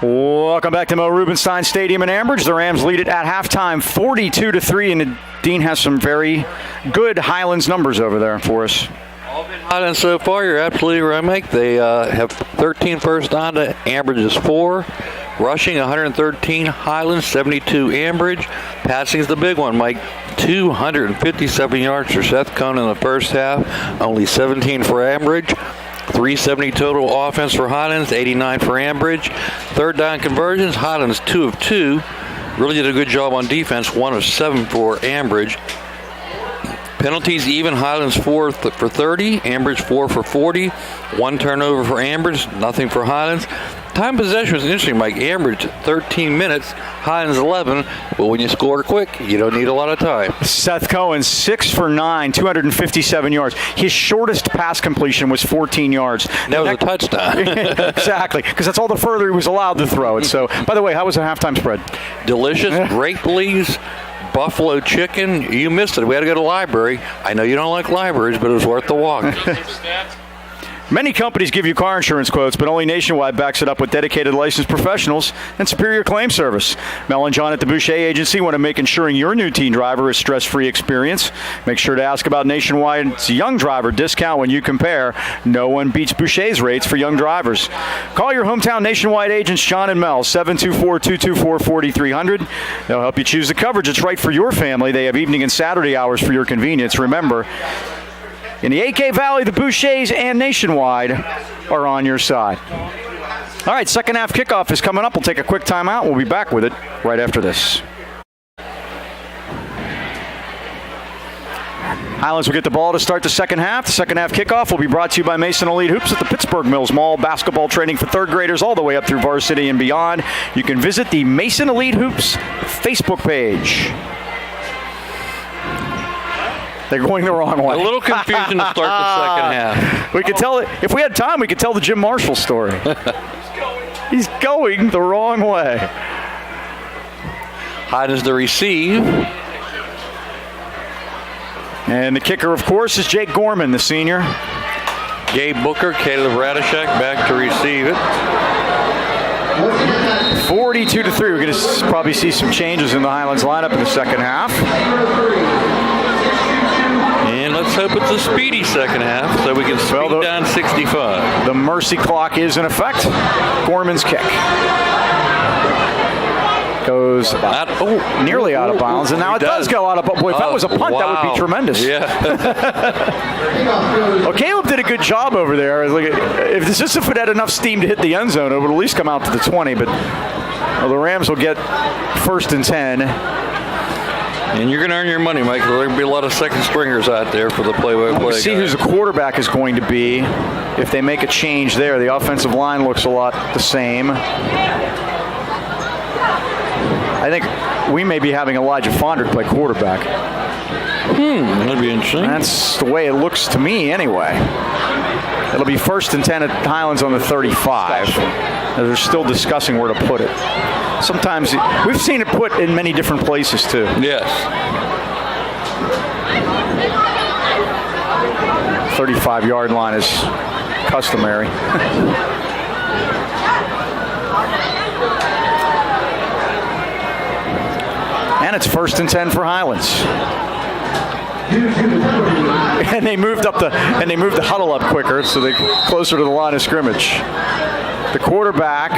Welcome back to Mo Rubenstein Stadium in Ambridge. The Rams lead it at halftime 42-3, and Dean has some very good Highlands numbers over there for us. All been Highlands so far. You're absolutely right, Mike. They have 13 first down to Ambridge's 4. Rushing 113 Highlands, 72 Ambridge. Passing is the big one, Mike. 257 yards for Seth Cohn in the first half. Only 17 for Ambridge. 370 total offense for Highlands, 89 for Ambridge. Third down conversions, Highlands 2 of 2. Really did a good job on defense, 1 of 7 for Ambridge. Penalties even, Highlands 4 for 30, Ambridge 4 for 40. 1 turnover for Ambridge, nothing for Highlands. Time possession was interesting, Mike. Ambridge 13 minutes, Highlands 11. But when you score quick, you don't need a lot of time. Seth Cohen 6 for 9, 257 yards. His shortest pass completion was 14 yards. That was a touchdown. Exactly, because that's all the further he was allowed to throw it. So, by the way, how was the halftime spread? Delicious, grape leaves, buffalo chicken. You missed it. We had to go to the library. I know you don't like libraries, but it was worth the walk. Many companies give you car insurance quotes, but only Nationwide backs it up with dedicated licensed professionals and superior claim service. Mel and John at the Boucher Agency want to make insuring your new teen driver a stress-free experience. Make sure to ask about Nationwide's young driver discount when you compare. No one beats Boucher's rates for young drivers. Call your hometown Nationwide agents, John and Mel, 724-224-4300. They'll help you choose the coverage that's right for your family. They have evening and Saturday hours for your convenience. Remember, in the AK Valley, the Bouchers and Nationwide are on your side. All right, second half kickoff is coming up. We'll take a quick timeout. We'll be back with it right after this. Highlands will get the ball to start the second half. The second half kickoff will be brought to you by Mason Elite Hoops at the Pittsburgh Mills Mall. Basketball training for third graders all the way up through varsity and beyond. You can visit the Mason Elite Hoops Facebook page. They're going the wrong way. A little confusion to start the second half. We could tell it, if we had time, we could tell the Jim Marshall story. He's going the wrong way. Highlands to receive. And the kicker, of course, is Jake Gorman, the senior. Gabe Booker, Caleb Radishek back to receive it. 42-3. We're going to probably see some changes in the Highlands lineup in the second half. And let's hope it's a speedy second half so we can speed down 65. The mercy clock is in effect. Gorman's kick goes nearly out of bounds, and now it does go out of bounds. Boy, if that was a punt, that would be tremendous. Yeah. Well, Caleb did a good job over there. If this is if it had enough steam to hit the end zone, it would at least come out to the 20, but the Rams will get 1st and 10. And you're going to earn your money, Mike. There's going to be a lot of second stringers out there for the play-by-play. We'll see who the quarterback is going to be if they make a change there. The offensive line looks a lot the same. I think we may be having Elijah Fondrick play quarterback. That'd be interesting. That's the way it looks to me anyway. It'll be 1st and 10 at Highlands on the 35. They're still discussing where to put it. Sometimes we've seen it put in many different places too. Yes. 35-yard line is customary. And it's 1st and 10 for Highlands. And they moved the huddle up quicker, so they're closer to the line of scrimmage. The quarterback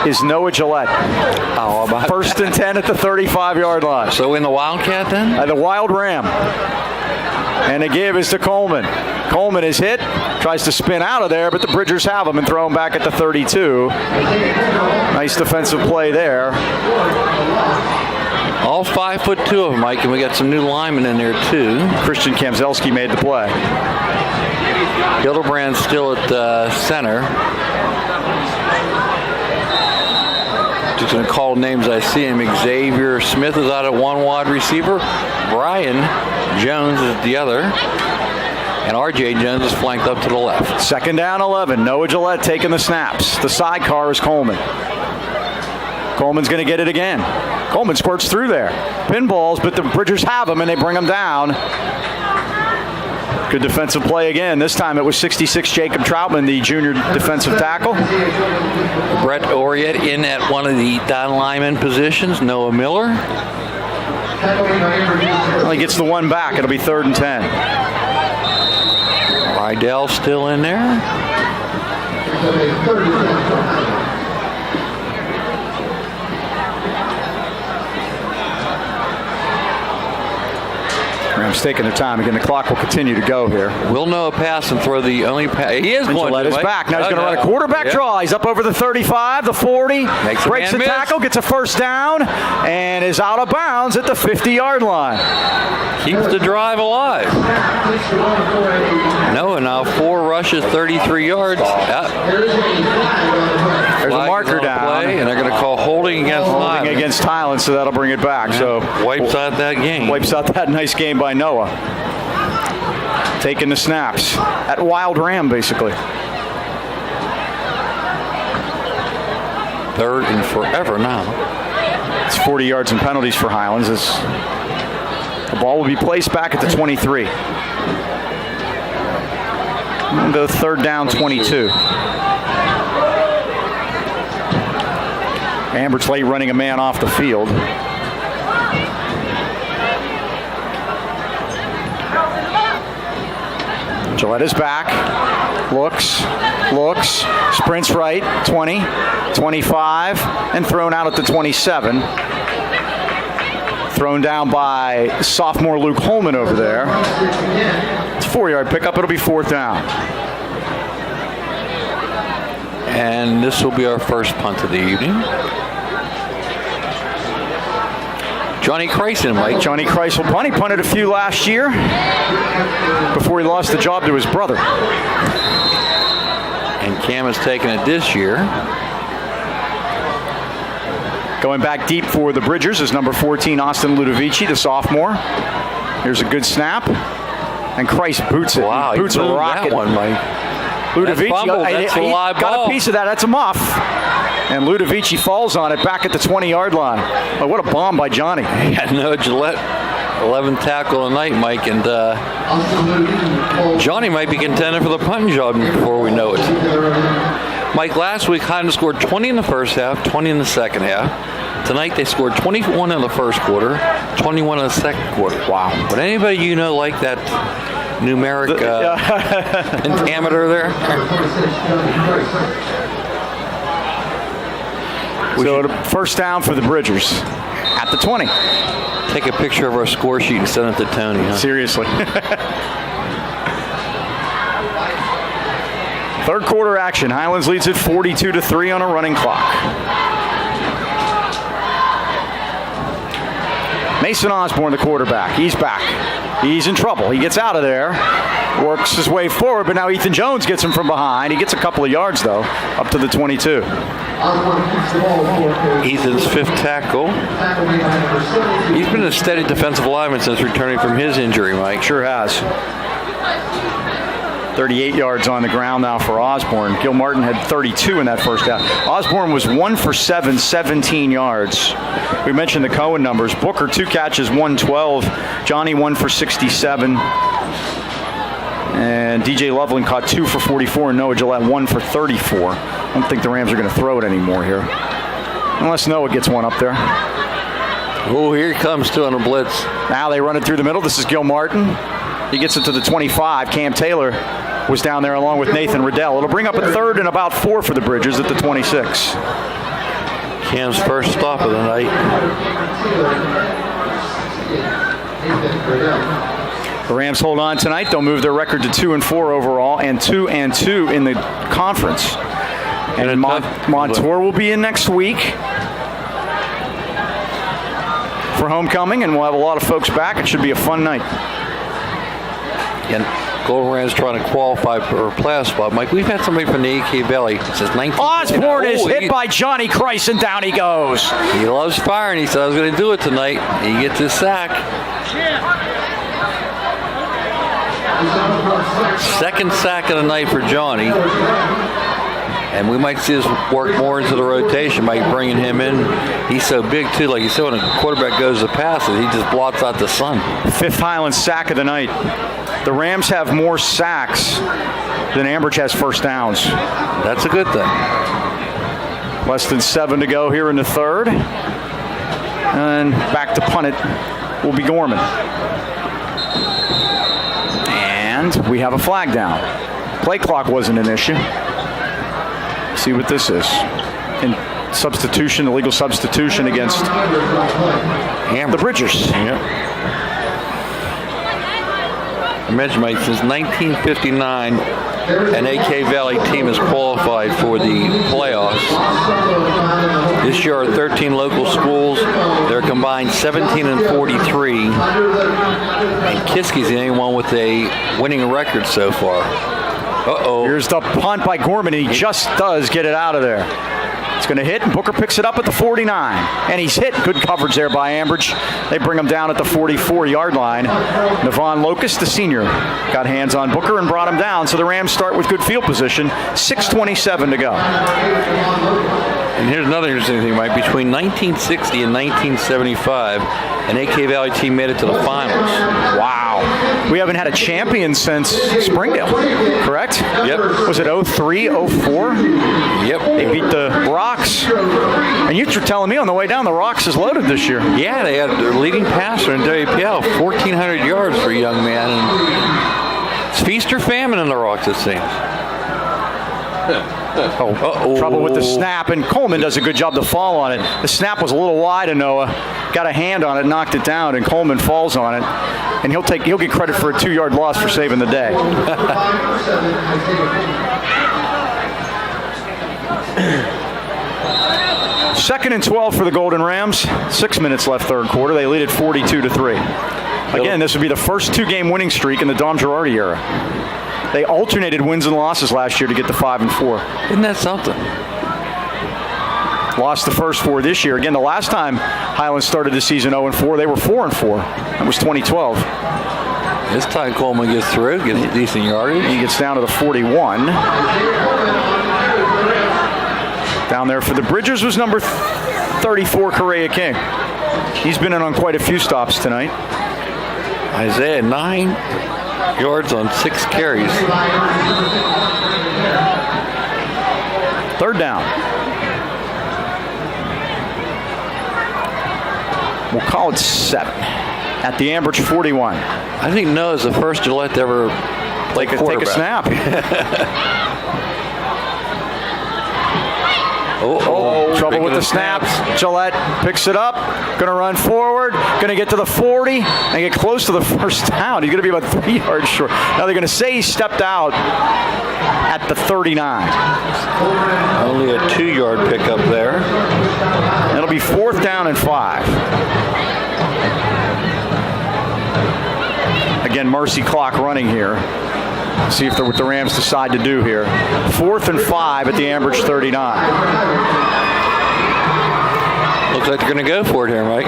is Noah Gillette. How about 1st and 10 at the 35-yard line. So in the Wildcat then? The Wild Ram. And the give is to Coleman. Coleman is hit, tries to spin out of there, but the Bridgers have him and throw him back at the 32. Nice defensive play there. All 5'2" of them, Mike, and we got some new linemen in there too. Christian Kamzelski made the play. Hildebrand's still at the center. Just going to call names I see him. Xavier Smith is out at one wide receiver. Brian Jones is the other. And R.J. Jones is flanked up to the left. 2nd down 11. Noah Gillette taking the snaps. The sidecar is Coleman. Coleman's going to get it again. Coleman squirts through there. Pinballs, but the Bridgers have him, and they bring him down. Good defensive play again. This time it was 66 Jacob Troutman, the junior defensive tackle. Brett Oriette in at one of the down lineman positions. Noah Miller. Well, he gets the one back. It'll be 3rd and 10. Rydell still in there. Rams taking their time. Again, the clock will continue to go here. Will Noah pass and throw the only pass? He is going to. Let his back. Now he's going to run a quarterback draw. He's up over the 35, the 40. Breaks the tackle, gets a first down, and is out of bounds at the 50-yard line. Keeps the drive alive. Noah now 4 rushes, 33 yards. There's a marker down. And they're going to call holding against Highlands, so that'll bring it back. Yeah. So wipes out that game. Wipes out that nice game by Noah. Taking the snaps at Wild Ram, basically. 3rd and forever now. It's 40 yards and penalties for Highlands. The ball will be placed back at the 23. The 3rd down, 22. Ambridge late running a man off the field. Gillette is back. Looks, sprints right, 20, 25, and thrown out at the 27. Thrown down by sophomore Luke Holman over there. It's a 4-yard pickup. It'll be 4th down. And this will be our first punt of the evening. Johnny Kreisen, Mike. Johnny Kreisen will punt. He punted a few last year before he lost the job to his brother. And Cam has taken it this year. Going back deep for the Bridgers is number 14, Austin Ludovici, the sophomore. Here's a good snap. And Kreis boots it. Wow, he boots a rocket. That one, Mike. Ludovici got a piece of that. That's a muff. And Ludovici falls on it back at the 20-yard line. Oh, what a bomb by Johnny. Yeah, no, Gillette, 11 tackle tonight, Mike. And Johnny might be contending for the punting job before we know it. Mike, last week, Highlands scored 20 in the first half, 20 in the second half. Tonight, they scored 21 in the first quarter, 21 in the second quarter. Wow. Would anybody you know like that numeric pentameter there? So first down for the Bridgers at the 20. Take a picture of our score sheet and send it to Tony. Huh? Seriously. Third quarter action. Highlands leads it 42-3 on a running clock. Mason Osborne, the quarterback. He's back. He's in trouble. He gets out of there, works his way forward, but now Ethan Jones gets him from behind. He gets a couple of yards, though, up to the 22. Ethan's 5th tackle. He's been a steady defensive lineman since returning from his injury, Mike. Sure has. 38 yards on the ground now for Osborne. Gil Martin had 32 in that first half. Osborne was 1 for 7, 17 yards. We mentioned the Cohen numbers. Booker, 2 catches, 112. Johnny, 1 for 67. And DJ Loveland caught 2 for 44. And Noah Gillette, 1 for 34. I don't think the Rams are going to throw it anymore here. Unless Noah gets one up there. Oh, here he comes too on a blitz. Now they run it through the middle. This is Gil Martin. He gets it to the 25. Cam Taylor was down there along with Nathan Riddell. It'll bring up a 3rd and about 4 for the Bridgers at the 26. Cam's first stop of the night. The Rams hold on tonight. They'll move their record to 2-4 overall and 2-2 in the conference. And Montour will be in next week for homecoming, and we'll have a lot of folks back. It should be a fun night. And Golden Rams trying to qualify for a playoff spot. Mike, we've had somebody from the AK Valley since 19. Osborne is hit by Johnny Kreis, and down he goes. He loves firing. He said, I was going to do it tonight. He gets his sack. Second sack of the night for Johnny. And we might see this work more into the rotation by bringing him in. He's so big, too. Like you said, when a quarterback goes to pass it, he just blots out the sun. 5th Highlands sack of the night. The Rams have more sacks than Ambridge has first downs. That's a good thing. Less than 7 to go here in the third. And back to punt it will be Gorman. And we have a flag down. Play clock wasn't an issue. See what this is. In substitution, illegal substitution against the Bridgers. Yep. I mentioned, Mike, since 1959, an AK Valley team has qualified for the playoffs. This year, 13 local schools. They're combined 17 and 43. And Kiskey's the only one with a winning record so far. Uh-oh. Here's the punt by Gorman, and he just does get it out of there. It's going to hit, and Booker picks it up at the 49. And he's hit. Good coverage there by Ambridge. They bring him down at the 44-yard line. Navon Locust, the senior, got hands on Booker and brought him down. So the Rams start with good field position. 6:27 to go. And here's another interesting thing, Mike. Between 1960 and 1975, an AK Valley team made it to the finals. Wow. We haven't had a champion since Springdale, correct? Yep. Was it 03, 04? Yep. They beat the Rocks. And you were telling me on the way down, the Rocks is loaded this year. Yeah, they had their leading passer in WPL, 1,400 yards for a young man. And it's feast or famine in the Rocks, it seems. Trouble with the snap, and Coleman does a good job to fall on it. The snap was a little wide, and Noah got a hand on it, knocked it down, and Coleman falls on it. And he'll get credit for a 2-yard loss for saving the day. Second and 12 for the Golden Rams. 6 minutes left third quarter. They lead at 42-3. Again, this would be the first 2-game winning streak in the Dom Girardi era. They alternated wins and losses last year to get to 5 and 4. Isn't that something? Lost the first 4 this year. Again, the last time Highlands started the season 0 and 4, they were 4 and 4. That was 2012. This time Coleman gets through, gets a decent yardage. He gets down to the 41. Down there for the Bridgers was number 34, Correa King. He's been in on quite a few stops tonight. Isaiah, 9 yards on 6 carries. Third down. We'll call it 7 at the Ambridge 41. I think Noah's the first Gillette to ever take a snap. Trouble with the snaps. Gillette picks it up, going to run forward, going to get to the 40, and get close to the first down. He's going to be about 3 yards short. Now they're going to say he stepped out at the 39. Only a 2-yard pickup there. It'll be 4th down and 5. Again, mercy clock running here. See if what the Rams decide to do here. 4th and 5 at the Ambridge 39. Looks like they're going to go for it here, Mike.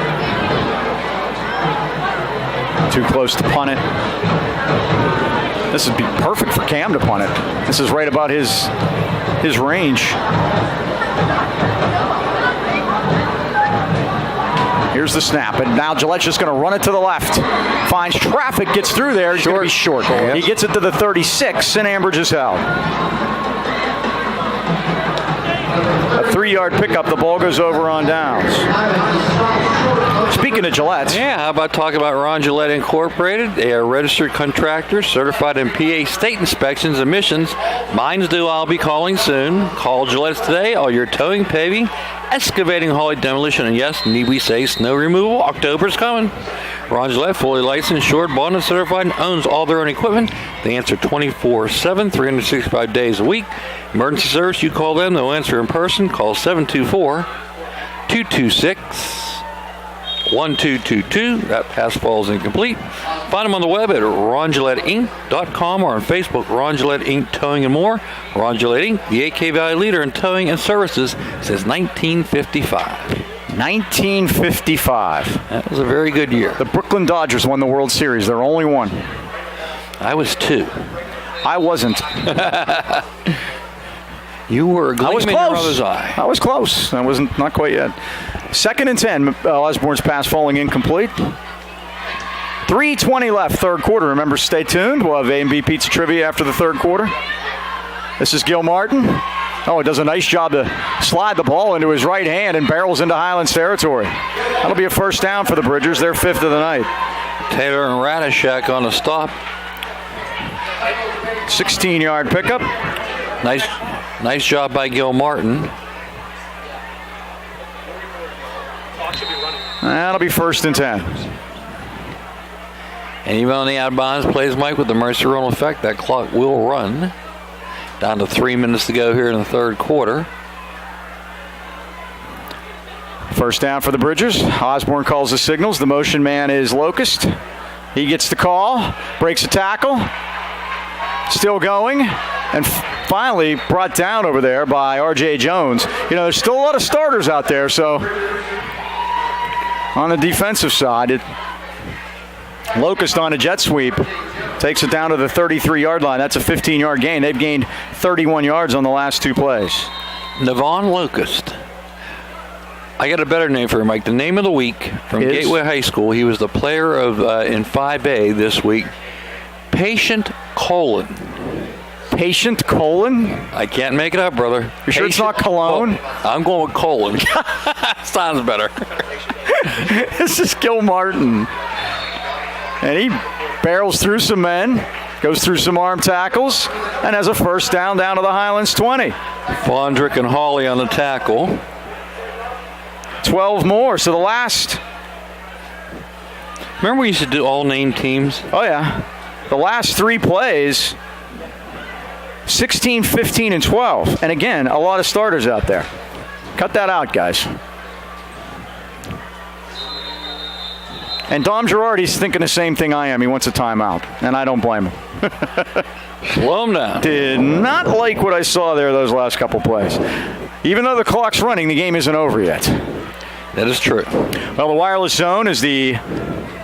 Too close to punt it. This would be perfect for Cam to punt it. This is right about his range. Here's the snap, and now Gillette's just going to run it to the left. Finds traffic, gets through there. He's going to be short. He gets it to the 36, and Ambridge is held. A 3-yard pickup. The ball goes over on downs. Speaking of Gillette. Yeah, how about talking about Ron Gillette Incorporated? They are registered contractors, certified in PA state inspections, emissions. Mine's due, I'll be calling soon. Call Gillette's today. All your towing, paving, excavating, hauling, demolition, and yes, need we say snow removal? October's coming. Ron Gillette, fully licensed, insured, bonded, and certified, and owns all their own equipment. They answer 24/7, 365 days a week. Emergency service, you call them, they'll answer in person. Call 724-226-1222. That pass falls incomplete. Find them on the web at RonGilletteInc.com or on Facebook, Ron Gillette Inc. Towing and More. Ron Gillette Inc., the AK Valley leader in towing and services since 1955. 1955. That was a very good year. The Brooklyn Dodgers won the World Series. Their only one. I was 2. I wasn't. You were gleaming in your mother's eye. I was close. I wasn't, not quite yet. 2nd and 10. Osborne's pass falling incomplete. 3:20 left, third quarter. Remember, stay tuned. We'll have A&B Pizza Trivia after the third quarter. This is Gil Martin. Oh, he does a nice job to slide the ball into his right hand and barrels into Highlands territory. That'll be a first down for the Bridgers, their 5th of the night. Taylor and Radishak on the stop. 16-yard pickup. Nice job by Gil Martin. That'll be 1st and 10. And even on the out of bounds plays, Mike, with the mercy rule in effect, that clock will run. Down to 3 minutes to go here in the third quarter. First down for the Bridgers. Osborne calls the signals. The motion man is Locust. He gets the call, breaks a tackle, still going, and finally brought down over there by R.J. Jones. You know, there's still a lot of starters out there, so on the defensive side, Locust on a jet sweep takes it down to the 33-yard line. That's a 15-yard gain. They've gained 31 yards on the last 2 plays. Navon Locust. I got a better name for him, Mike. The name of the week from Gateway High School. He was the player of in 5A this week. Patient Colon. Patient Colon? I can't make it up, brother. You sure it's not Cologne? I'm going with Colon. Sounds better. This is Gil Martin. And he barrels through some men, goes through some arm tackles, and has a first down to the Highlands 20. Fondrick and Hawley on the tackle. 12 more. So the last. Remember we used to do all name teams? Oh, yeah. The last 3 plays, 16, 15, and 12. And again, a lot of starters out there. Cut that out, guys. And Dom Girardi's thinking the same thing I am. He wants a timeout, and I don't blame him. Slow him down. Did not like what I saw there those last couple plays. Even though the clock's running, the game isn't over yet. That is true. Well, the Wireless Zone is the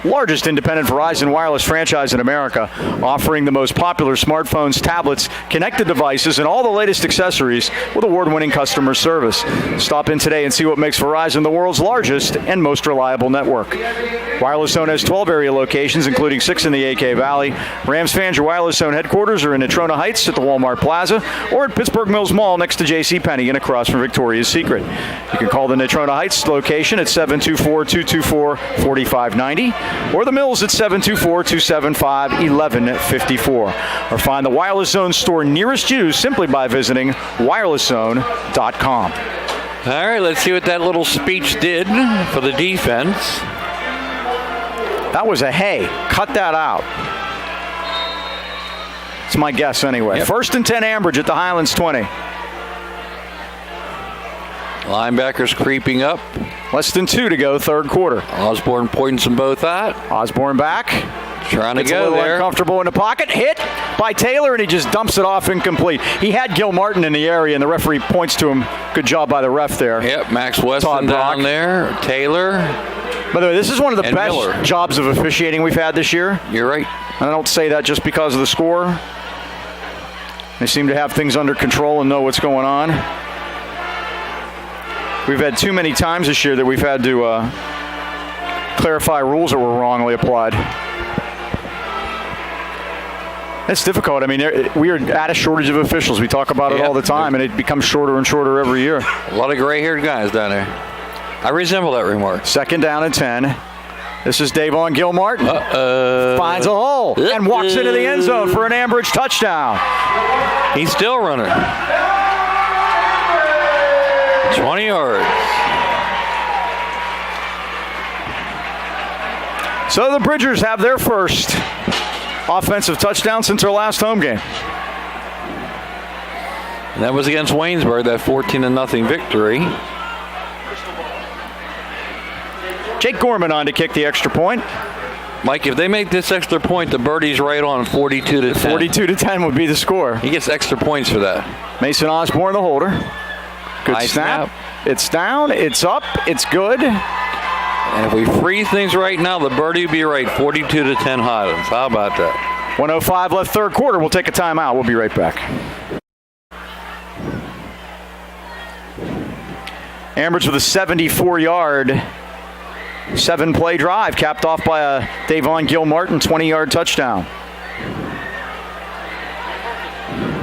largest independent Verizon wireless franchise in America, offering the most popular smartphones, tablets, connected devices, and all the latest accessories with award-winning customer service. Stop in today and see what makes Verizon the world's largest and most reliable network. Wireless Zone has 12 area locations, including 6 in the AK Valley. Rams fans, your Wireless Zone headquarters are in Natrona Heights at the Walmart Plaza or at Pittsburgh Mills Mall next to JCPenney and across from Victoria's Secret. You can call the Natrona Heights location at 724-224-4590 or the Mills at 724-275-1154. Or find the Wireless Zone store nearest you simply by visiting wirelesszone.com. All right, let's see what that little speech did for the defense. That was a hey. Cut that out. It's my guess anyway. Yep. 1st and 10 Ambridge at the Highlands 20. Linebackers creeping up. Less than 2 to go, third quarter. Osborne points them both out. Osborne back. Trying to Gets go a little there. uncomfortable in the pocket. Hit by Taylor, and he just dumps it off incomplete. He had Gil Martin in the area, and the referee points to him. Good job by the ref there. Yep, Max Weston down there. Taylor. By the way, this is one of the best Miller. jobs of officiating we've had this year. You're right. And I don't say that just because of the score. They seem to have things under control and know what's going on. We've had too many times this year that we've had to clarify rules that were wrongly applied. It's difficult. I mean, we are at a shortage of officials. We talk about it all the time, and it becomes shorter and shorter every year. A lot of gray-haired guys down there. I resemble that remark. 2nd down and 10. This is Davon Gil Martin. Finds a hole and walks into the end zone for an Ambridge touchdown. He's still running. 20 yards. So the Bridgers have their first offensive touchdown since their last home game. And that was against Waynesburg, that 14-0 victory. Jake Gorman on to kick the extra point. Mike, if they make this extra point, the birdie's right on 42-10. 42-10 would be the score. He gets extra points for that. Mason Osborne, the holder. Good High snap. It's down. It's up. It's good. And if we freeze things right now, the birdie would be right, 42-10 Highlands. How about that? 1:05 left, third quarter. We'll take a timeout. We'll be right back. Ambridge with a 74-yard 7-play drive capped off by a Davon Gilmartin 20-yard touchdown.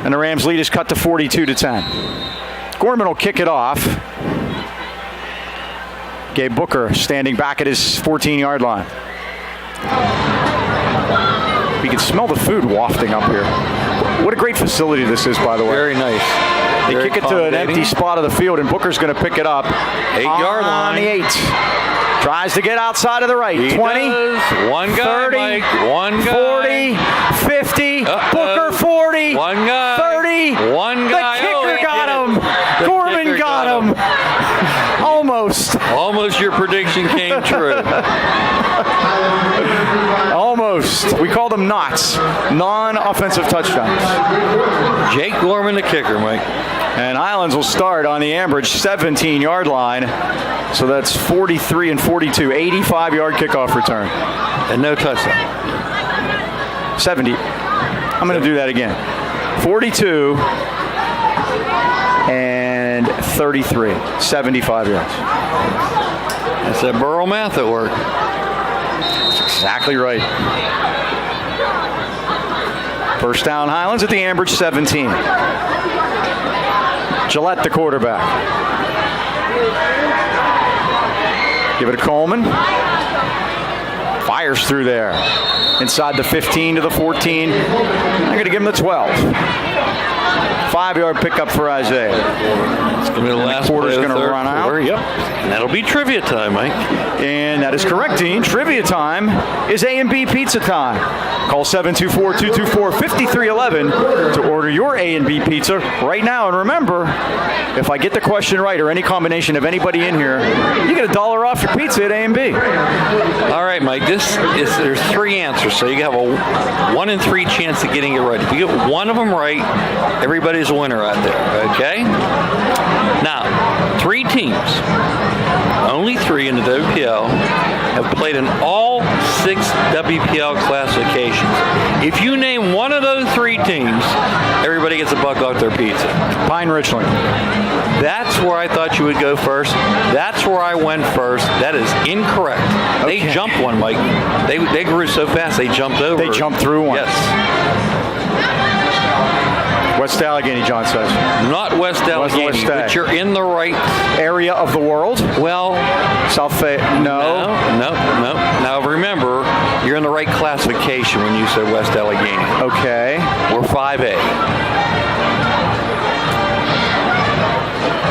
And the Rams lead is cut to 42-10. Gorman will kick it off. Gabe Booker standing back at his 14-yard line. You can smell the food wafting up here. What a great facility this is, by the way. Very nice. They kick it to an empty spot of the field, and Booker's going to pick it up. 8-yard line. On the 8. Tries to get outside of the right. He 20. does. One guy, 30. Mike. One guy. 40. 50. Uh-oh. Booker 40. One guy. 30. One guy. The kicker he got did him. it. The Gorman kicker got him. Almost. Almost your prediction came true. Almost. We call them knots. Non-offensive touchdowns. Jake Gorman, the kicker, Mike. And Highlands will start on the Ambridge 17-yard line. So that's 43 and 42. 85-yard kickoff return. And no touchdown. 70. I'm going to do that again. 42 and 33. 75 yards. That's that Burrow math at work. That's exactly right. First down, Highlands at the Ambridge 17. Gillette, the quarterback. Give it to Coleman. Fires through there. Inside the 15 to the 14. I'm going to give him the 12. 5-yard pickup for Isaiah. It's going to be the last quarter's going to run out. Yep. And that'll be trivia time, Mike. And that is correct, Dean. Trivia time is A&B Pizza time. Call 724-224-5311 to order your A&B Pizza right now. And remember, if I get the question right or any combination of anybody in here, you get $1 off your pizza at A&B. All right, Mike. There's 3 answers, so you have a 1 in 3 chance of getting it right. If you get one of them right, everybody's a winner out there. Okay. Now, 3 teams, only 3 in the WPL, have played in all 6 WPL classifications. If you name one of those 3 teams, everybody gets $1 off their pizza. Pine Richland. That's where I thought you would go first. That's where I went first. That is incorrect. Okay. They jumped one, Mike. They grew so fast they jumped over. They jumped through one. Yes. West Allegheny, John says. Not West Allegheny, but you're in the right area of the world. Well, South Fayette. No. Now remember, you're in the right classification when you said West Allegheny. Okay. We're 5A.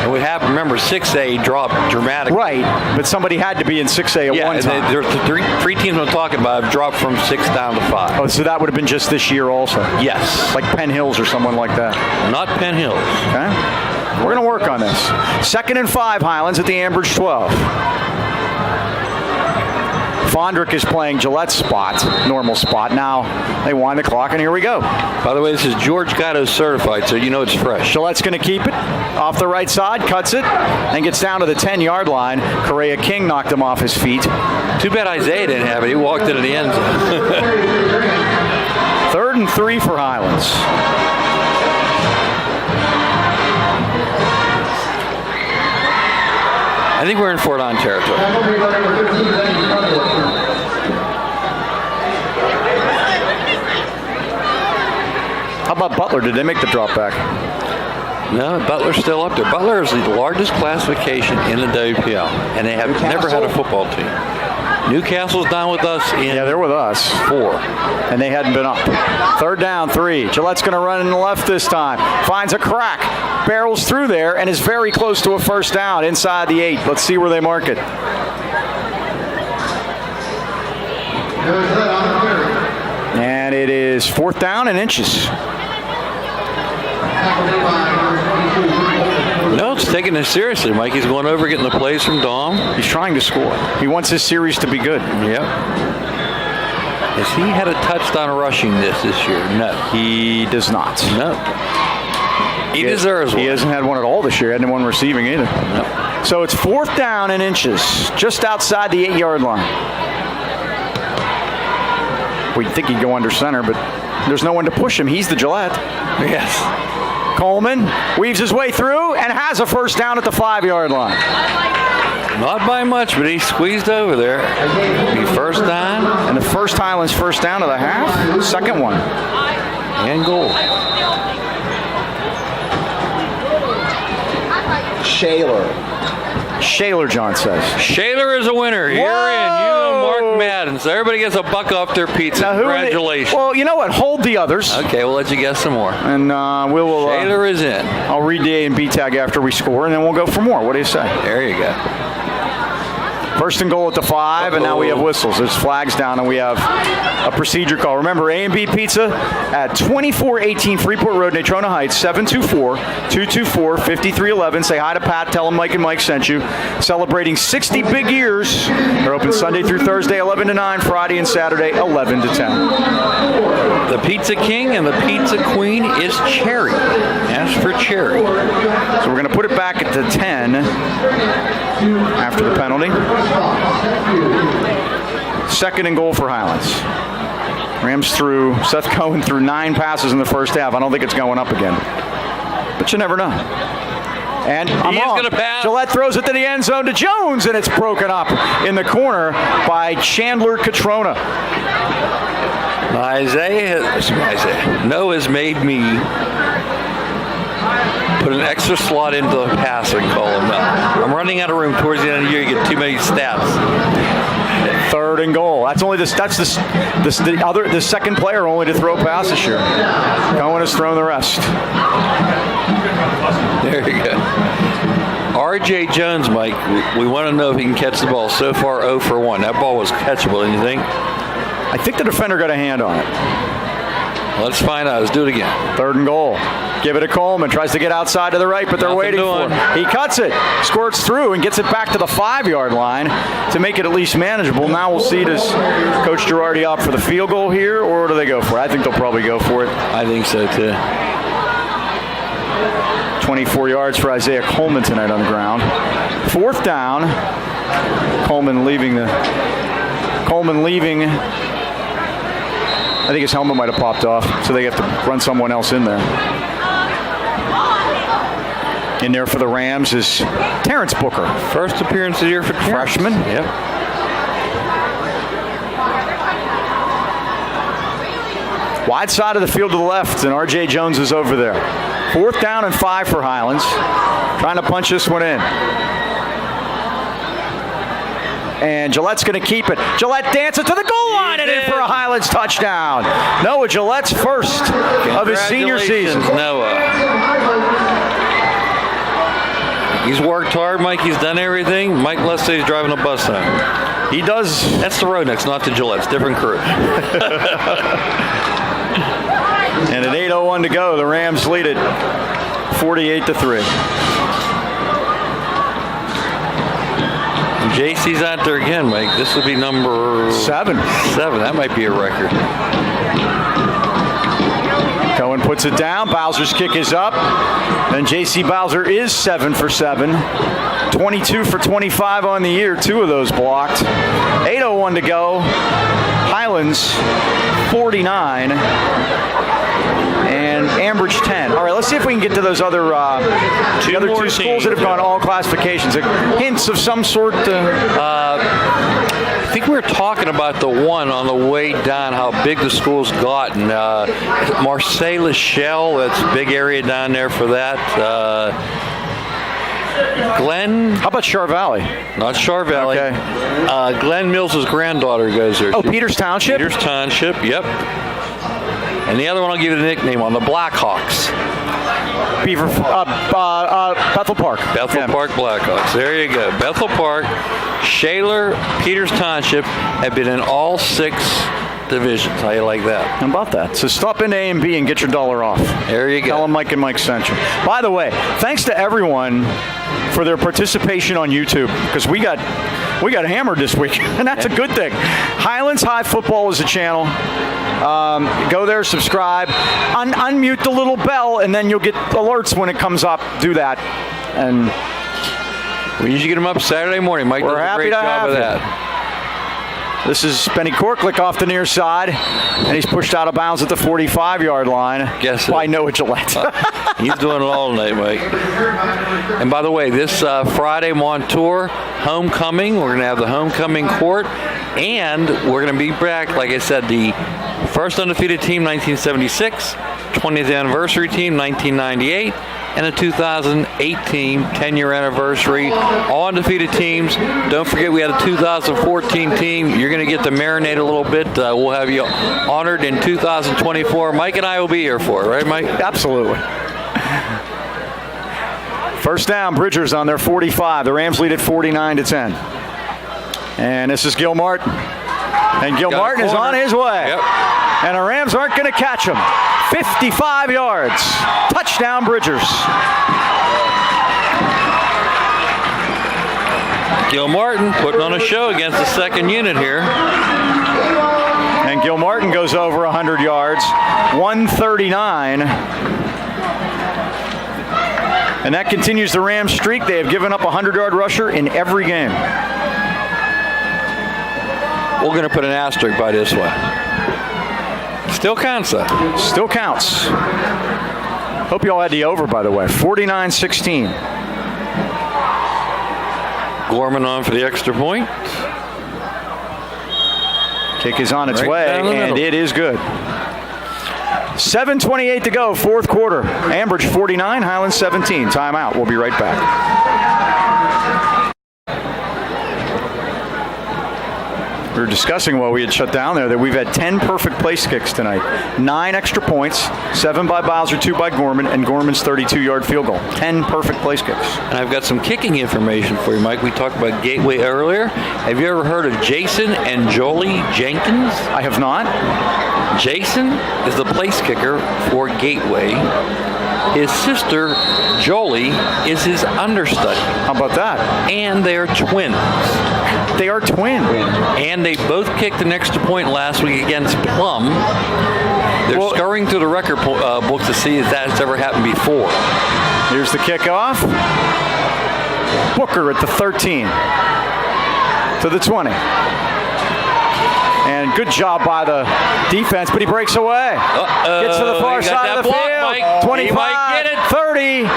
And we have, remember, 6A dropped dramatically. Right, but somebody had to be in 6A at one time. Yeah, the 3 teams I'm talking about have dropped from 6 down to 5. Oh, so that would have been just this year also? Yes. Like Penn Hills or someone like that? Not Penn Hills. Okay. We're going to work on this. 2nd and 5, Highlands at the Ambridge 12. Fondrick is playing Gillette's spot, normal spot. Now they wind the clock, and here we go. By the way, this is George Gatto certified, so you know it's fresh. Gillette's going to keep it off the right side, cuts it, and gets down to the 10-yard line. Correa King knocked him off his feet. Too bad Isaiah didn't have it. He walked into the end zone. 3rd and 3 for Highlands. I think we're in Fort On territory. How about Butler? Did they make the drop back? No, Butler's still up there. Butler is the largest classification in the WPL, and they have never had a football team. Newcastle's down with us in they're with us. 4. And they hadn't been up. 3rd down, 3. Gillette's going to run in the left this time. Finds a crack. Barrels through there and is very close to a first down inside the 8. Let's see where they mark it. And it is 4th down and inches. No, it's taking this seriously, Mike. He's going over getting the plays from Dom. He's trying to score. He wants his series to be good. Yep. Has he had a touchdown rushing this year? No. He does not. No. He deserves one. He hasn't had one at all this year. He hasn't had one receiving either. No. So it's 4th down and inches, just outside the 8-yard line. We'd think he'd go under center, but there's no one to push him. He's the Gillette. Yes. Coleman weaves his way through and has a first down at the 5-yard line. Not by much, but he squeezed over there. Be first down. And the first Highlands first down of the half. Second one. And goal. Shaler, John says. Shaler is a winner. You're in. You and Mark Madden. So everybody gets a buck off their pizza. Now, Congratulations. Well, you know what? Hold the others. Okay, we'll let you guess some more. And we will. Shaler is in. I'll read the A and B tag after we score, and then we'll go for more. What do you say? There you go. First and goal at the 5, and now we have whistles. There's flags down, and we have a procedure call. Remember, A&B Pizza at 2418 Freeport Road, Natrona Heights, 724-224-5311. Say hi to Pat. Tell him Mike and Mike sent you. Celebrating 60 big years. They're open Sunday through Thursday, 11 to 9, Friday and Saturday, 11 to 10. The Pizza King and the Pizza Queen is Cherry. Ask for Cherry. So we're going to put it back at the 10 after the penalty. Second and goal for Highlands. Rams Seth Cohen threw 9 passes in the first half. I don't think it's going up again. But you never know. And He's going to pass. Gillette throws it to the end zone to Jones, and it's broken up in the corner by Chandler Catrona. Noah's made me put an extra slot into the passing column now. I'm running out of room towards the end of the year. You get too many stats. Third and goal. That's only the second player only to throw passes this year. Cohen has thrown the rest. There you go. R.J. Jones, Mike, we want to know if he can catch the ball. So far, 0 for 1. That ball was catchable, didn't you think? I think the defender got a hand on it. Let's find out. Let's do it again. Third and goal. Give it to Coleman. Tries to get outside to the right, but they're waiting for him. He cuts it, squirts through, and gets it back to the 5-yard line to make it at least manageable. Now we'll see, does Coach Girardi opt for the field goal here, or do they go for it? I think they'll probably go for it. I think so, too. 24 yards for Isaiah Coleman tonight on the ground. Fourth down. Coleman leaving. I think his helmet might have popped off, so they have to run someone else in there. In there for the Rams is Terrence Booker. First appearance of the year for Terrence. Freshman. Yep. Wide side of the field to the left, and R.J. Jones is over there. Fourth down and 5 for Highlands. Trying to punch this one in. And Gillette's going to keep it. Gillette dances to the goal line and in for a Highlands touchdown. Noah Gillette's first of his senior season. Noah. He's worked hard, Mike. He's done everything. Mike Leslie's driving a bus home. He does. That's the Roadnex, not the Gillette's. Different crew. And at 8:01 to go, the Rams lead it 48-3. JC's out there again, Mike. This would be number 7. That might be a record. Cohen puts it down. Bowser's kick is up. And J.C. Bowser is 7 for 7. 22 for 25 on the year. 2 of those blocked. 8:01 to go. Highlands 49. And Ambridge 10. All right, let's see if we can get to those other two schools that have gone all classifications. Hints of some sort. I think we were talking about the one on the way down, how big the school's gotten. Marseille La Chelle, that's a big area down there for that. Glenn. How about Char Valley? Not Char Valley. Okay. Glenn Mills' granddaughter goes there. Oh, Peters Township? Peters Township, yep. And the other one I'll give you the nickname on, the Blackhawks. Bethel Park. Bethel Park Blackhawks. There you go. Bethel Park, Shaler, Peters Township have been in all 6 divisions. How you like that? How about that? So stop into A and B and get your $1 off. There you go. Tell them Mike and Mike sent you. By the way, thanks to everyone for their participation on YouTube, because we got hammered this week, and that's a good thing. Highlands High Football is a channel. Go there, subscribe, unmute the little bell, and then you'll get alerts when it comes up. Do that. And we usually get them up Saturday morning. Mike does a great job of that. This is Benny Korklick off the near side, and he's pushed out of bounds at the 45-yard line by Noah Gillette. He's doing it all tonight, Mike. And by the way, this Friday Montour homecoming, we're going to have the homecoming court, and we're going to be back, like I said, the first undefeated team, 1976, 20th anniversary team, 1998, and the 2018 10-year anniversary. All undefeated teams. Don't forget we had a 2014 team. You're going to get to marinate a little bit. We'll have you honored in 2024. Mike and I will be here for it, right, Mike? Absolutely. First down, Bridgers on their 45. The Rams lead at 49-10. And this is Gil Martin. And Gil Martin is on his way. Yep. And the Rams aren't going to catch him. 55 yards. Touchdown, Bridgers. Gil Martin putting on a show against the second unit here. And Gil Martin goes over 100 yards. 139. And that continues the Rams streak. They have given up a 100-yard rusher in every game. We're going to put an asterisk by this one. Still counts, though. Still counts. Hope you all had the over, by the way. 49-16. Gorman on for the extra point. Kick is on its Right way, down the and middle. it is good. 7:28 to go, fourth quarter. Ambridge 49, Highlands 17. Timeout. We'll be right back. We were discussing while we had shut down there that we've had 10 perfect place kicks tonight. 9 extra points, 7 by Bowser, 2 by Gorman, and Gorman's 32-yard field goal. 10 perfect place kicks. And I've got some kicking information for you, Mike. We talked about Gateway earlier. Have you ever heard of Jason and Jolie Jenkins? I have not. Jason is the place kicker for Gateway. His sister, Jolie, is his understudy. How about that? And they're twins. They are twins. And they both kicked an extra point last week against Plum. They're scurrying through the record book to see if that's ever happened before. Here's the kickoff. Booker at the 13. To the 20. And good job by the defense, but he breaks away. Gets to the far side of the field. Mike. 25, 30.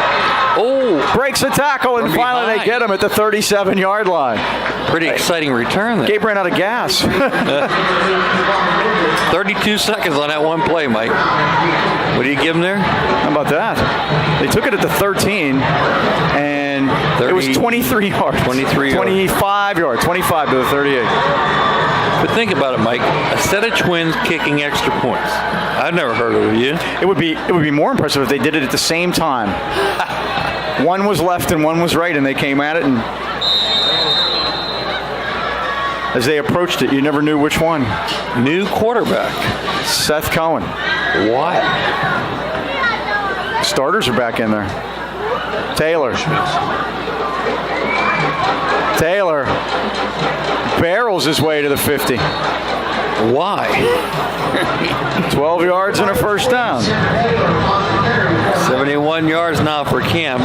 Oh, Breaks the tackle, and finally they get him at the 37-yard line. pretty exciting return there. Gabe ran out of gas. 32 seconds on that one play, Mike. What do you give him there? How about that? They took it at the 13, and it was 23 yards. 23 yards. 25 yards. 25 to the 38. But think about it, Mike. A set of twins kicking extra points. I've never heard of it, you? It would be more impressive if they did it at the same time. One was left and one was right, and they came at it, and as they approached it, you never knew which one. New quarterback. Seth Cohen. What? Starters are back in there. Taylor barrels his way to the 50. Why? 12 yards and a first down. 71 yards now for Cam.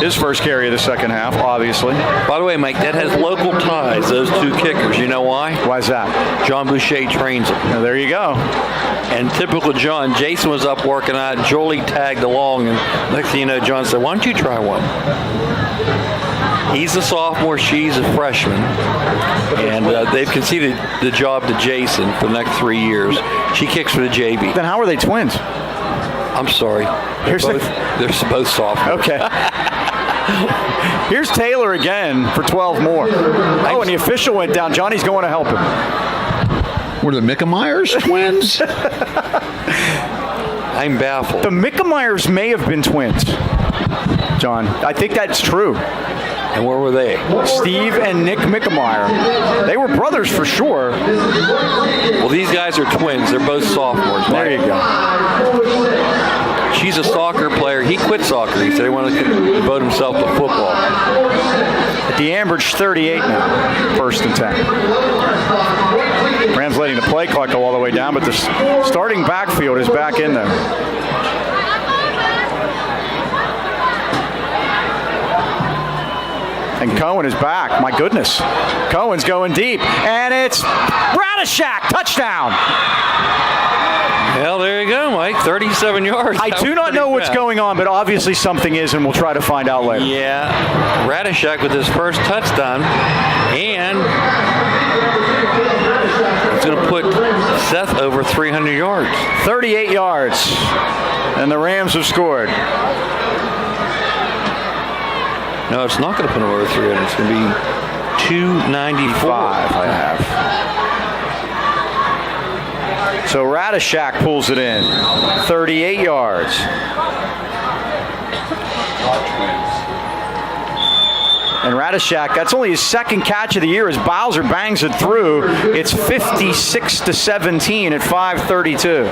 His first carry of the second half, obviously. By the way, Mike, that has local ties, those two kickers. You know why? Why is that? John Boucher trains them. Now, there you go. And typical John, Jason was up working out. Jolie tagged along, and next thing you know, John said, "Why don't you try one?" He's a sophomore, she's a freshman, and they've conceded the job to Jason for the next 3 years. She kicks for the JV. Then how are they twins? I'm sorry. They're both sophomores. Okay. Here's Taylor again for 12 more. Oh, and the official went down. Johnny's going to help him. Were the Mickameyers twins? I'm baffled. The Mickameyers may have been twins, John. I think that's true. And where were they? Steve and Nick Mickameyer. They were brothers for sure. Well, these guys are twins. They're both sophomores. There you go. She's a soccer player. He quit soccer. He said he wanted to devote himself to football. At the Ambridge 38 now, 1st and 10. Rams letting the play clock go all the way down, but the starting backfield is back in there. And Cohen is back. My goodness. Cohen's going deep. And it's Radishak. Touchdown. Well, there you go, Mike. 37 yards. I do not know what's going on, but obviously something is, and we'll try to find out later. Yeah. Radishak with his first touchdown. And it's going to put Seth over 300 yards. 38 yards. And the Rams have scored. No, it's not going to put him over 300. It's going to be 295. I have. So Radishak pulls it in. 38 yards. And Radishak, that's only his second catch of the year as Bowser bangs it through. It's 56-17 at 5:32.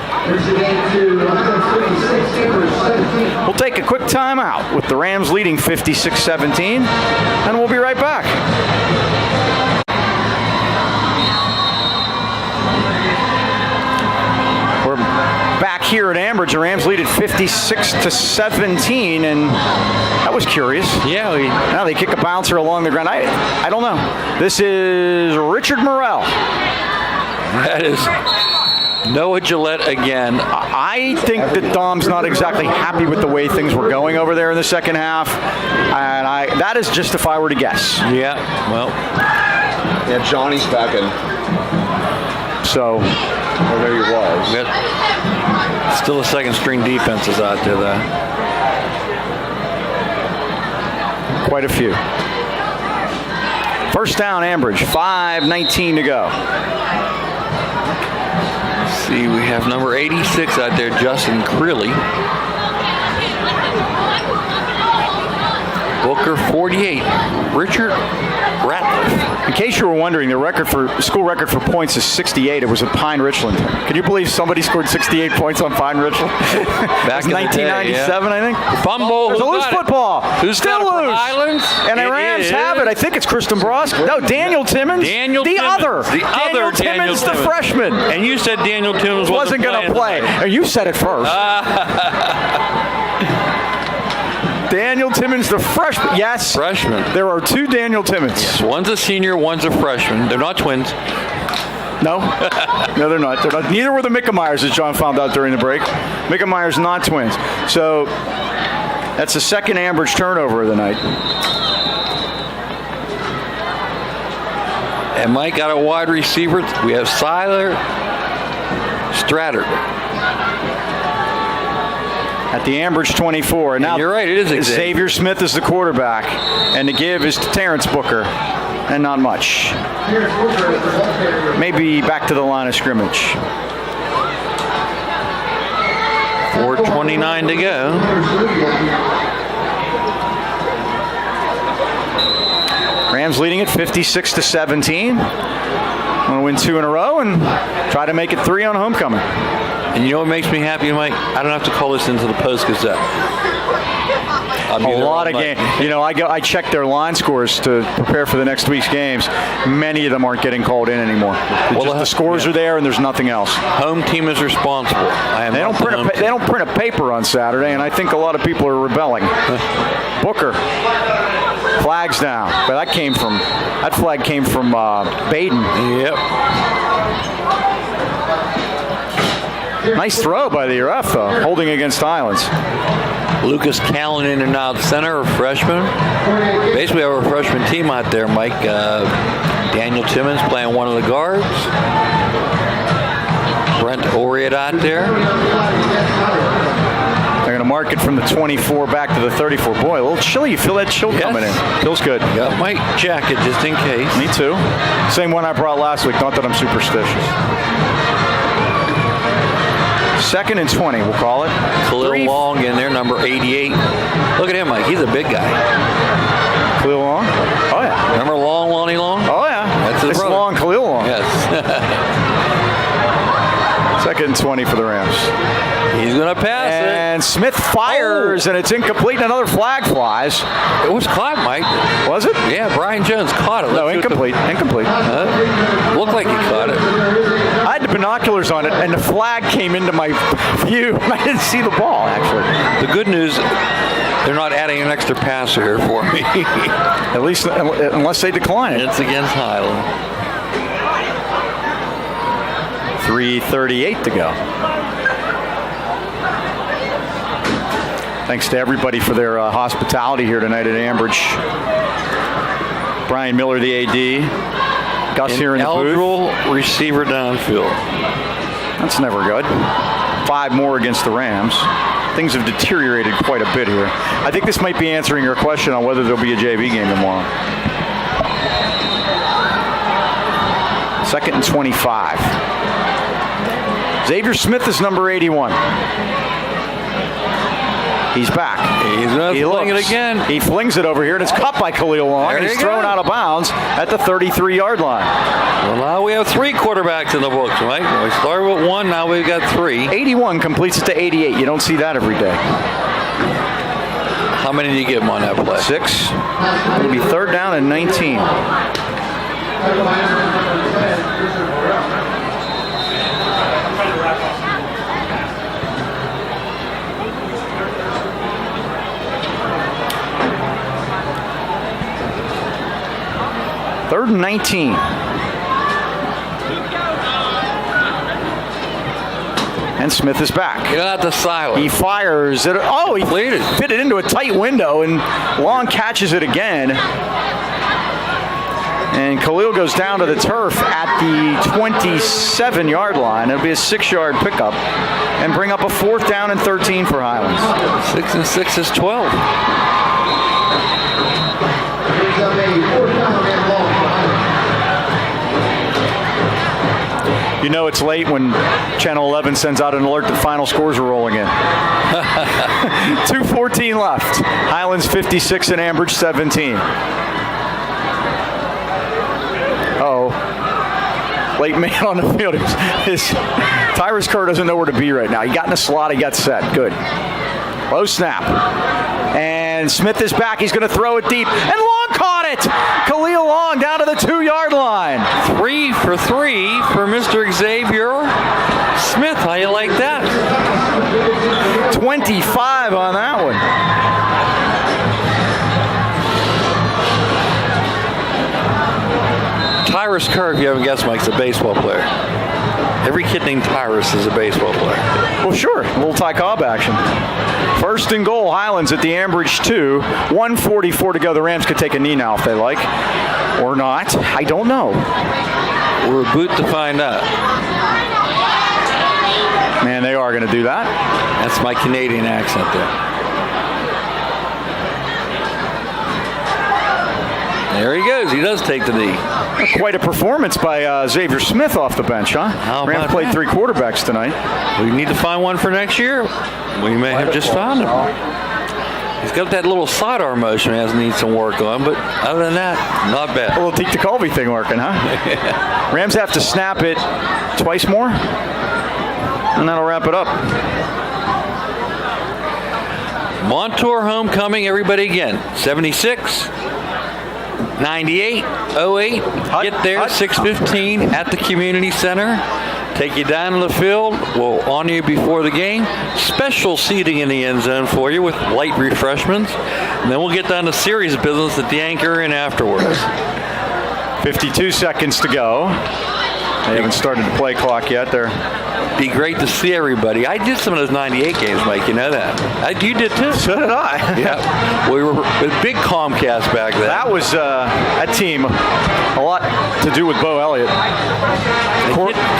We'll take a quick timeout with the Rams leading 56-17, and we'll be right back. We're back here at Ambridge. The Rams lead at 56-17, and that was curious. Yeah. Now they kick a bouncer along the ground. I don't know. This is Richard Morrell. That is Noah Gillette again. I think that Dom's not exactly happy with the way things were going over there in the second half, and that is just if I were to guess. Yeah, well. Yeah, Johnny's back in. So, well, there he was. Still a second string defense is out there, though. Quite a few. First down, Ambridge. 5:19 to go. See, we have number 86 out there, Justin Creeley. Booker 48. Richard Ratliff. In case you were wondering, the school record for points is 68. It was at Pine Richland. Can you believe somebody scored 68 points on Pine Richland? Back in 1997, the day, yeah. I think. Fumble. There's a loose football. Who's still got it for loose? Highlands? And the Rams have it. I think it's Kristen Brosk. No, Daniel Timmons. Daniel the Timmons. other. The Daniel other Daniel Timmons, the freshman. And you said Daniel Timmons wasn't going to play. You said it first. Daniel Timmons, the freshman. Yes. Freshman. There are two Daniel Timmons. Yes, one's a senior, one's a freshman. They're not twins. No. No, they're not. Neither were the Mickameyers, as John found out during the break. Mickameyers not twins. So that's the second Ambridge turnover of the night. And Mike got a wide receiver. We have Siler Stratter. At the Ambridge 24. And now you're right, it is Xavier Smith is the quarterback. And the give is to Terrence Booker. And not much. Maybe back to the line of scrimmage. 4:29 to go. Rams leading at 56-17. Want to win 2 in a row and try to make it 3 on homecoming. And you know what makes me happy, Mike? I don't have to call this into the Post-Gazette. A lot of games. You know, I check their line scores to prepare for the next week's games. Many of them aren't getting called in anymore. The scores are there, and there's nothing else. Home team is responsible. They don't print a paper on Saturday, and I think a lot of people are rebelling. Booker. Flag's down. But that flag came from Baden. Yep. Nice throw by the ref, though, holding against Highlands. Lucas Callan in and out center, a freshman. Basically, we have a freshman team out there, Mike. Daniel Timmons playing one of the guards. Brent Oriat out there. They're going to mark it from the 24 back to the 34. Boy, a little chilly. You feel that chill coming in. Feels good. Got my jacket just in case. Me too. Same one I brought last week. Not that I'm superstitious. 2nd and 20, we'll call it. Khalil Long in there, number 88. Look at him, Mike. He's a big guy. Khalil Long? Oh, yeah. Remember Lonnie Long? Oh, yeah. That's his brother. Long, Khalil Long. Yes. 2nd and 20 for the Rams. He's going to pass it. And Smith fires, and it's incomplete, and another flag flies. It was caught, Mike. Was it? Yeah, Brian Jones caught it. No, incomplete. Incomplete. Looked like he caught it. I had the binoculars on it, and the flag came into my view. I didn't see the ball, actually. The good news, They're not adding an extra passer here for me. At least unless they decline it. It's against Highland. 3:38 to go. Thanks to everybody for their hospitality here tonight at Ambridge. Brian Miller, the AD. Gus here in the booth. Eligible receiver downfield. That's never good. 5 more against the Rams. Things have deteriorated quite a bit here. I think this might be answering your question on whether there'll be a JV game tomorrow. 2nd and 25. Xavier Smith is number 81. He's back. He's going to fling it again. He flings it over here, and it's caught by Khalil Long. And he's thrown out of bounds at the 33-yard line. Well, now we have 3 quarterbacks in the books, right? We started with 1, now we've got 3. 81 completes it to 88. You don't see that every day. How many do you give him on that play? 6. It'll be 3rd down and 19. Third and 19. And Smith is back. Get out the silence. He fires it. Oh, he fit it into a tight window, and Long catches it again. And Khalil goes down to the turf at the 27-yard line. It'll be a 6-yard pickup and bring up a 4th down and 13 for Highlands. 6 and 6 is 12. You know it's late when Channel 11 sends out an alert that final scores are rolling in. 2:14 left. Highlands 56 and Ambridge 17. Oh, late man on the field. Tyrus Kerr doesn't know where to be right now. He got in a slot. He got set. Good. Low snap. And Smith is back. He's going to throw it deep. And Long caught it. Khalil Long down to the 2-yard line. 3 for 3 for Mr. Xavier Smith. How you like that? 25 on that one. Tyrus Kerr, if you haven't guessed, Mike's a baseball player. Every kid named Tyrus is a baseball player. Well, sure. A little Ty Cobb action. 1st and goal, Highlands at the Ambridge 2. 1:44 to go. The Rams could take a knee now if they like. Or not. I don't know. We're about to find out. Man, they are going to do that. That's my Canadian accent there. There he goes. He does take the knee. Quite a performance by Xavier Smith off the bench, huh? Rams played that? 3 quarterbacks tonight. We need to find one for next year. We may have just found him. He's got that little sidearm motion he needs some work on, but other than that, not bad. A little Teak DeColby thing working, huh? Rams have to snap it twice more, and that'll wrap it up. Montour homecoming, everybody again. 76, 98, 08. Get there, 6:15 at the community center. Take you down to the field. We'll honor you before the game. Special seating in the end zone for you with light refreshments. And then we'll get down to serious business at the Anchor Inn afterwards. 52 seconds to go. They haven't started the play clock yet. They're Be great to see everybody. I did some of those 98 games, Mike. You know that. You did too. So did I. Yeah. We were a big Comcast back then. That was that team. A lot to do with Bo Elliott.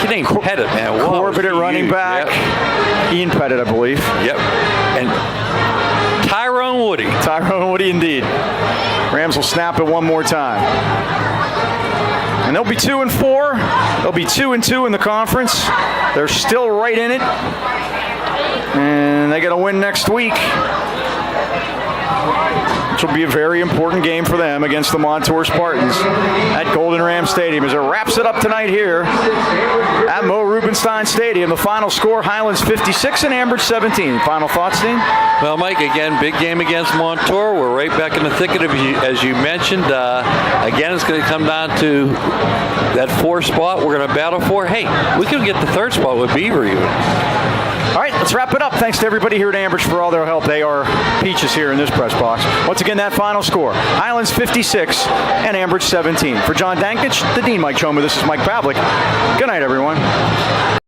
Kid named Pettit, man. Corbett at running back. Yep. Ian Pettit, I believe. Yep. And Tyrone Woody. Tyrone Woody, indeed. Rams will snap it one more time. And they'll be 2-4. They'll be 2-2 in the conference. They're still right in it. And they got to win next week, which will be a very important game for them against the Montour Spartans at Golden Ram Stadium as it wraps it up tonight here at Mo Rubenstein Stadium. The final score, Highlands 56 and Ambridge 17. Final thoughts, Dean? Well, Mike, again, big game against Montour. We're right back in the thicket of you, as you mentioned. Again, it's going to come down to that 4 spot we're going to battle for. Hey, we could get the 3rd spot with Beaver even. All right, let's wrap it up. Thanks to everybody here at Ambridge for all their help. They are peaches here in this press box. Once again, that final score, Highlands 56 and Ambridge 17. For John Dankich, the Dean Mike Choma, this is Mike Pavlik. Good night, everyone.